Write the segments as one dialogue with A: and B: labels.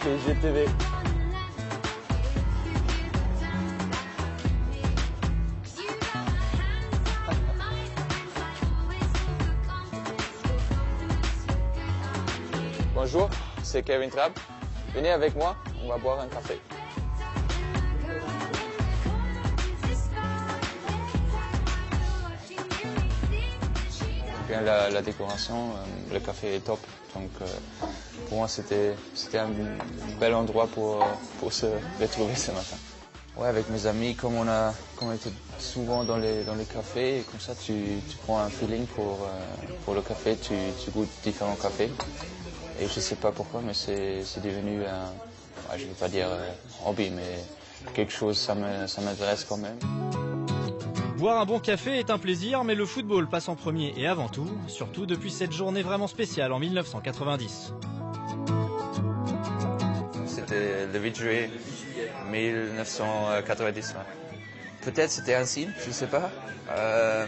A: IGTV. Bonjour, c'est Kevin Trapp. Venez avec moi, on va boire un café. Bien, la décoration, le café est top. Donc pour moi c'était un bel endroit pour se retrouver ce matin. Ouais, avec mes amis, comme on était souvent dans les cafés, et comme ça tu prends un feeling pour le café, tu goûtes différents cafés. Et je sais pas pourquoi, mais c'est devenu un, je ne vais pas dire hobby, mais quelque chose, ça m'intéresse quand même.
B: Boire un bon café est un plaisir, mais le football passe en premier et avant tout, surtout depuis cette journée vraiment spéciale en 1990.
A: C'était le 8 juillet 1990. Ouais. Peut-être c'était un signe, je ne sais pas.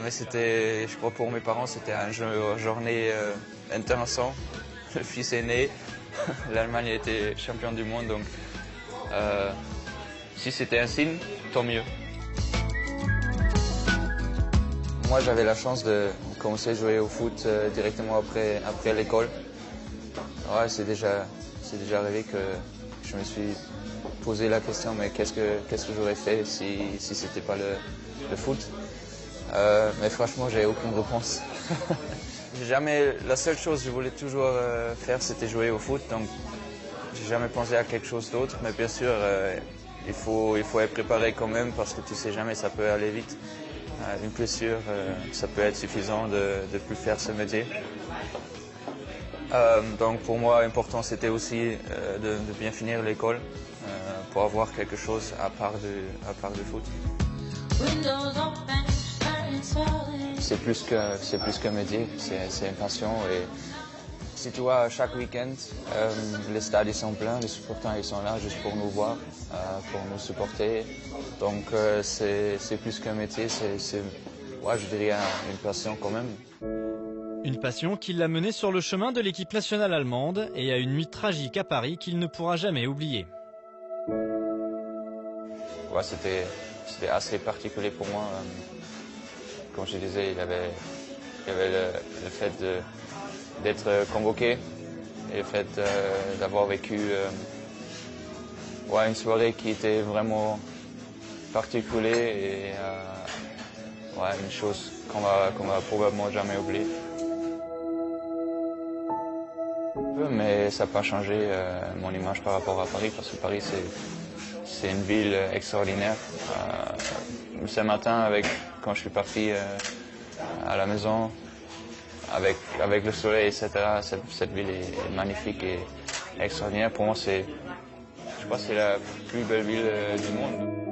A: Mais c'était, je crois pour mes parents, c'était une journée intéressante. Le fils est né, l'Allemagne était champion du monde, donc si c'était un signe, tant mieux. Moi, j'avais la chance de commencer à jouer au foot directement après l'école. Ouais, c'est déjà arrivé que je me suis posé la question, mais qu'est-ce que j'aurais fait si c'était pas le foot. Mais franchement, j'ai aucune réponse. La seule chose que je voulais toujours faire, c'était jouer au foot. Donc, j'ai jamais pensé à quelque chose d'autre. Mais bien sûr, il faut être préparé quand même parce que tu sais jamais, ça peut aller vite. Une blessure, ça peut être suffisant de plus faire ce métier. Donc pour moi, important c'était aussi de bien finir l'école pour avoir quelque chose à part du foot. C'est plus qu'un métier, c'est une passion. Et si tu vois, chaque week-end, les stades ils sont pleins, les supporters ils sont là juste pour nous voir, pour nous supporter. Donc c'est plus qu'un métier, ouais, je dirais une passion quand même.
B: Une passion qui l'a mené sur le chemin de l'équipe nationale allemande et à une nuit tragique à Paris qu'il ne pourra jamais oublier.
A: Ouais, c'était assez particulier pour moi. Comme je disais, il y avait le fait d'être convoqué et le fait d'avoir vécu une soirée qui était vraiment particulière et une chose qu'on va probablement jamais oublier. Mais ça n'a pas changé mon image par rapport à Paris, parce que Paris c'est une ville extraordinaire. Ce matin, quand je suis parti à la maison, avec le soleil, etc., cette ville est magnifique et extraordinaire. Pour moi, je crois que c'est la plus belle ville du monde.